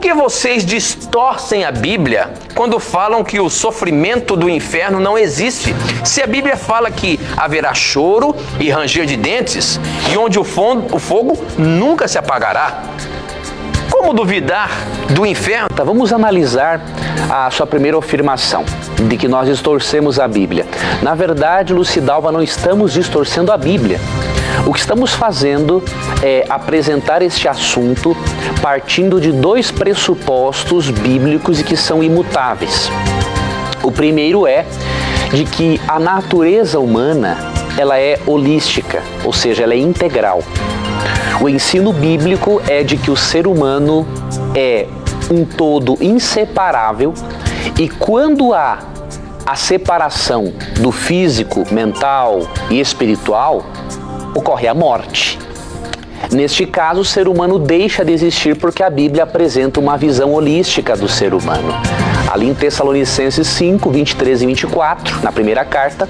que vocês distorcem a Bíblia quando falam que o sofrimento do inferno não existe? Se a Bíblia fala que haverá choro e ranger de dentes e onde o fogo nunca se apagará. Como duvidar do inferno? Vamos analisar a sua primeira afirmação, de que nós distorcemos a Bíblia. Na verdade, Lucidalva, não estamos distorcendo a Bíblia. O que estamos fazendo é apresentar este assunto partindo de dois pressupostos bíblicos e que são imutáveis. O primeiro é de que a natureza humana, ela é holística, ou seja, ela é integral. O ensino bíblico é de que o ser humano é um todo inseparável e quando há a separação do físico, mental e espiritual, ocorre a morte. Neste caso, o ser humano deixa de existir porque a Bíblia apresenta uma visão holística do ser humano. Ali em Tessalonicenses 5, 23 e 24, na primeira carta,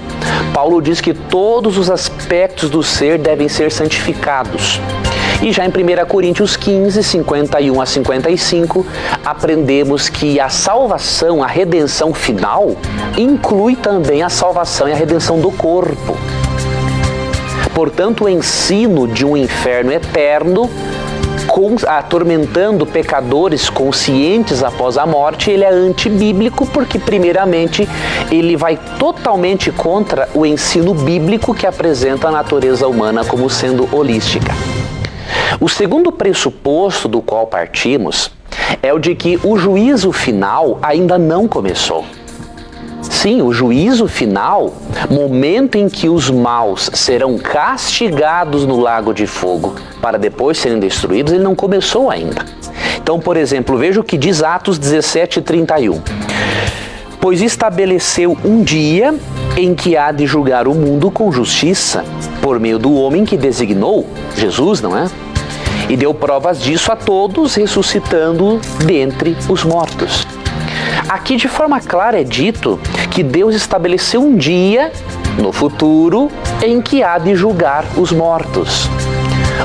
Paulo diz que todos os aspectos do ser devem ser santificados. E já em 1 Coríntios 15, 51 a 55, aprendemos que a salvação, a redenção final, inclui também a salvação e a redenção do corpo. Portanto, o ensino de um inferno eterno, atormentando pecadores conscientes após a morte, ele é antibíblico porque, primeiramente, ele vai totalmente contra o ensino bíblico que apresenta a natureza humana como sendo holística. O segundo pressuposto do qual partimos é o de que o juízo final ainda não começou. Sim, o juízo final, momento em que os maus serão castigados no lago de fogo para depois serem destruídos, ele não começou ainda. Então, por exemplo, veja o que diz Atos 17, 31. Pois estabeleceu um dia em que há de julgar o mundo com justiça, por meio do homem que designou, Jesus, não é? E deu provas disso a todos, ressuscitando dentre os mortos. Aqui de forma clara é dito que Deus estabeleceu um dia no futuro em que há de julgar os mortos.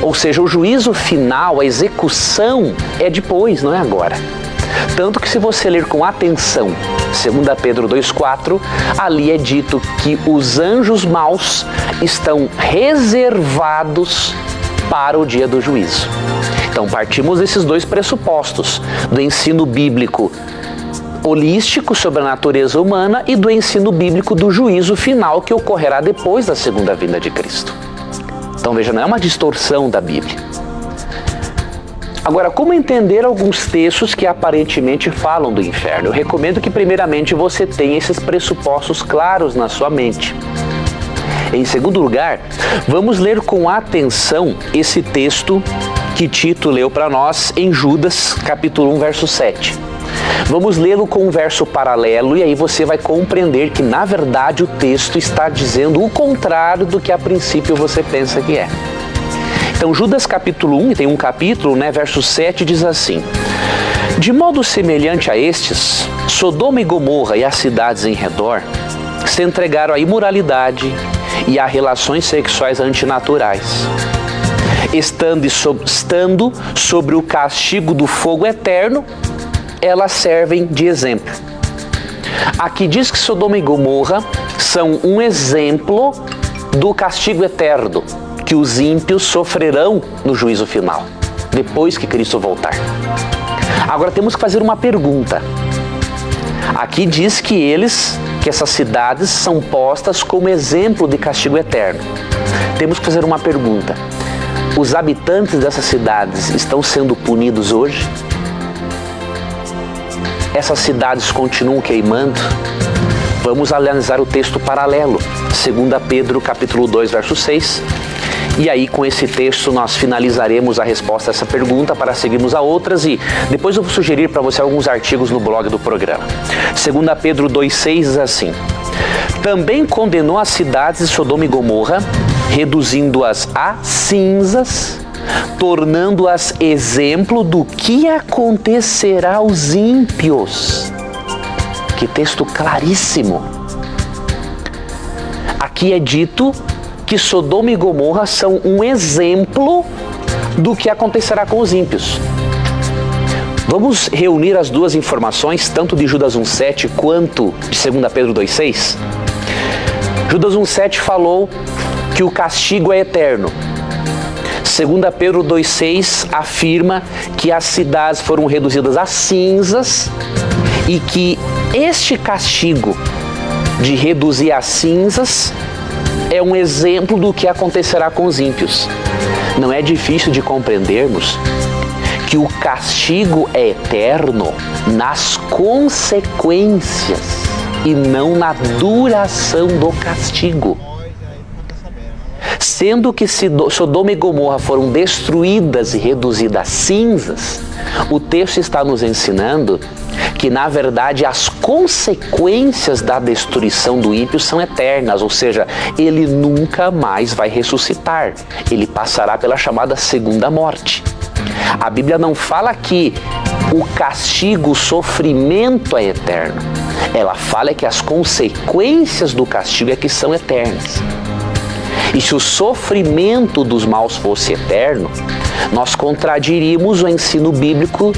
Ou seja, o juízo final, a execução é depois, não é agora. Tanto que se você ler com atenção 2 Pedro 2,4, ali é dito que os anjos maus estão reservados para o dia do juízo. Então partimos desses dois pressupostos, do ensino bíblico holístico sobre a natureza humana e do ensino bíblico do juízo final que ocorrerá depois da segunda vinda de Cristo. Então veja, não é uma distorção da Bíblia. Agora, como entender alguns textos que aparentemente falam do inferno? Eu recomendo que primeiramente você tenha esses pressupostos claros na sua mente. Em segundo lugar, vamos ler com atenção esse texto que Tito leu para nós em Judas, capítulo 1, verso 7. Vamos lê-lo com um verso paralelo e aí você vai compreender que, na verdade, o texto está dizendo o contrário do que a princípio você pensa que é. Então, Judas capítulo 1, tem um capítulo, verso 7, diz assim: de modo semelhante a estes, Sodoma e Gomorra e as cidades em redor se entregaram à imoralidade e a relações sexuais antinaturais, estando sobre o castigo do fogo eterno, elas servem de exemplo. Aqui diz que Sodoma e Gomorra são um exemplo do castigo eterno que os ímpios sofrerão no juízo final, depois que Cristo voltar. Agora temos que fazer uma pergunta. Aqui diz que essas cidades são postas como exemplo de castigo eterno. Temos que fazer uma pergunta. Os habitantes dessas cidades estão sendo punidos hoje? Essas cidades continuam queimando? Vamos analisar o texto paralelo, 2 Pedro capítulo 2, verso 6. E aí, com esse texto, nós finalizaremos a resposta a essa pergunta para seguirmos a outras e depois eu vou sugerir para você alguns artigos no blog do programa. 2 Pedro 2,6 diz assim: também condenou as cidades de Sodoma e Gomorra, reduzindo-as a cinzas, tornando-as exemplo do que acontecerá aos ímpios. Que texto claríssimo! Aqui é dito que Sodoma e Gomorra são um exemplo do que acontecerá com os ímpios. Vamos reunir as duas informações, tanto de Judas 1,7 quanto de 2 Pedro 2,6? Judas 1,7 falou que o castigo é eterno. 2 Pedro 2,6 afirma que as cidades foram reduzidas a cinzas e que este castigo de reduzir a cinzas é um exemplo do que acontecerá com os ímpios. Não é difícil de compreendermos que o castigo é eterno nas consequências e não na duração do castigo. Sendo que Sodoma e Gomorra foram destruídas e reduzidas a cinzas, o texto está nos ensinando que, na verdade, as consequências da destruição do ímpio são eternas, ou seja, ele nunca mais vai ressuscitar, ele passará pela chamada segunda morte. A Bíblia não fala que o castigo, o sofrimento é eterno, ela fala que as consequências do castigo é que são eternas. E se o sofrimento dos maus fosse eterno, nós contradiríamos o ensino bíblico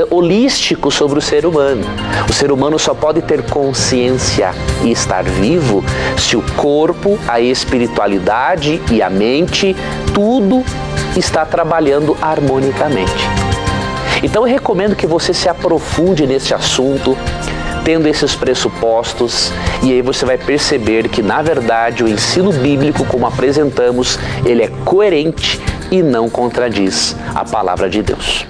holístico sobre o ser humano. O ser humano só pode ter consciência e estar vivo se o corpo, a espiritualidade e a mente, tudo está trabalhando harmonicamente. Então eu recomendo que você se aprofunde nesse assunto, tendo esses pressupostos, e aí você vai perceber que, na verdade, o ensino bíblico, como apresentamos, ele é coerente e não contradiz a palavra de Deus.